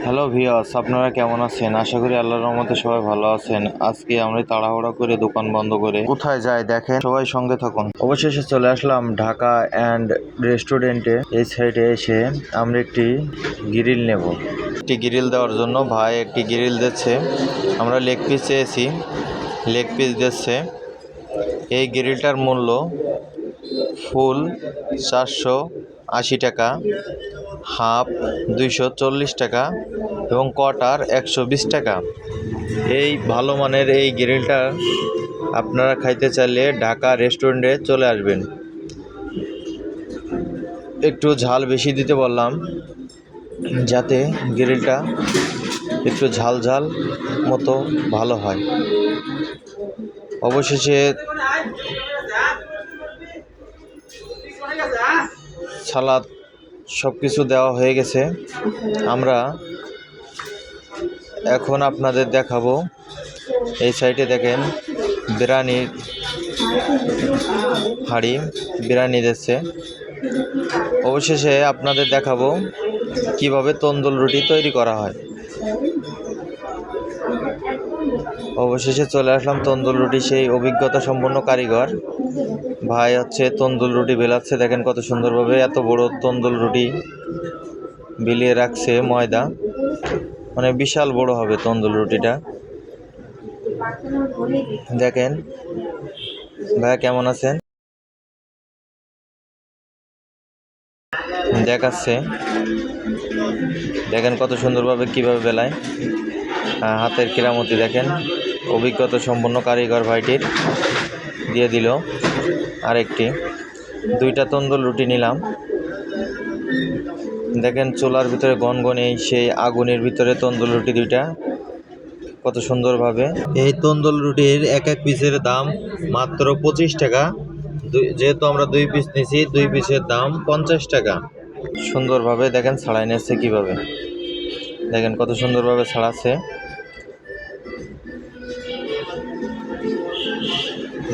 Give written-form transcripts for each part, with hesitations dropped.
Hello viewers, আপনারা কেমন আছেন? আশা করি আল্লাহর রহমতে সবাই ভালো আছেন। আজকে আমরা তাড়াহুড়া করে দোকান বন্ধ করে কোথায় যাই দেখেন, সবাই সঙ্গে থাকুন। অবশেষে চলে আসলাম ঢাকা অ্যান্ড রেস্টুরেন্টে। এই সাইডে এসে আমরা একটি গ্রিল নেব। একটি গ্রিল দেওয়ার জন্য ভাই একটি গ্রিল দিচ্ছে। আমরা লেগ পিস চেয়েছি, লেগ পিস দিচ্ছে। এই গ্রিলটার মূল্য ফুল 480 টাকা, হাফ 240 টাকা এবং কোয়ার্টার 120 টাকা। এই ভালো মানের এই গ্রিলটা আপনারা খাইতে চাইলে ঢাকা রেস্টুরেন্টে চলে আসবেন। একটু ঝাল বেশি দিতে বললাম, যাতে গ্রিলটা একটু ঝাল ঝাল মতো ভালো হয়। অবশেষে সালাদ সব কিছু দেওয়া হয়ে গেছে। আমরা এখন আপনাদের দেখাবো, এই সাইডে দেখেন বিরিয়ানির হাঁড়ি, বিরিয়ানি দিচ্ছে। অবশেষে আপনাদের দেখাবো কিভাবে তন্দুর রুটি তৈরি করা হয়। অবশেষে চলে আসলাম তন্দুর রুটি সেই অভিজ্ঞতা সম্পন্ন কারিগর ভাই হচ্ছে তন্দুর রুটি বেলাচ্ছে। দেখেন কত সুন্দরভাবে এত বড় তন্দুর রুটি বিলিয়ে রাখছে ময়দা, মানে বিশাল বড় হবে তন্দুর রুটিটা। দেখেন ভাইয়া কেমন আছেন দেখাচ্ছে। দেখেন কত সুন্দরভাবে কিভাবে বেলায়, হাতের কেরামতি দেখেন। অভিজ্ঞতা সম্পন্ন কারিগর ভাইটির দিয়ে দিল আরেকটি। দুইটা তন্দুর রুটি নিলাম। দেখেন চুলার ভিতরে গনগনে সেই আগুনের ভিতরে তন্দুর রুটি দুইটা কত সুন্দরভাবে। এই তন্দুর রুটির এক এক পিসের দাম মাত্র 25 টাকা। যেহেতু আমরা 2 পিস নিয়েছি, 2 পিসের দাম 50 টাকা। সুন্দরভাবে দেখেন ছাড়াই নিচ্ছে কিভাবে, দেখেন কত সুন্দরভাবে ছাড়াচ্ছে।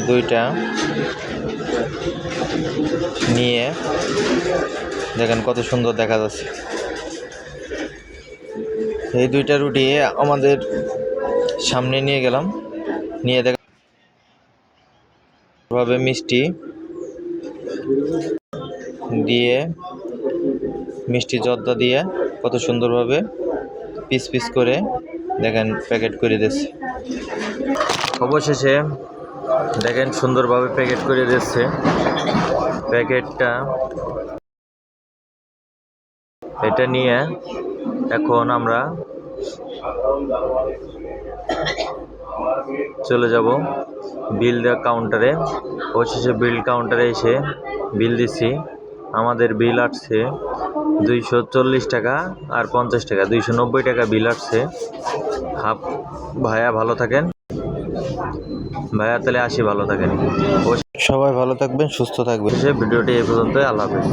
দুইটা নিয়ে দেখেন কত সুন্দর দেখা যাচ্ছে। এই দুইটা রুটি আমাদের সামনে নিয়ে গেলাম, নিয়ে দেখেন ভাবে মিষ্টি দিয়ে, মিষ্টি জর্দা দিয়ে কত সুন্দরভাবে পিস পিস করে দেখেন প্যাকেট করে দিচ্ছে। অবশেষে দেখেন সুন্দরভাবে প্যাকেট করে দিচ্ছে। প্যাকেটটা এটা নিয়ে এখন আমরা চলে যাব বিল দেওয়ার কাউন্টারে। অবশেষে বিল কাউন্টারে এসে বিল দিচ্ছি। আমাদের বিল আসছে 240 টাকা আর 50 টাকা, 290 টাকা বিল আসছে। হাফ ভাইয়া ভালো থাকেন ভাইয়া, তাহলে আসি, ভালো থাকেন। সবাই ভালো থাকবেন, সুস্থ থাকবেন। ভিডিওটি এই পর্যন্তই, আল্লাহ হাফেজ।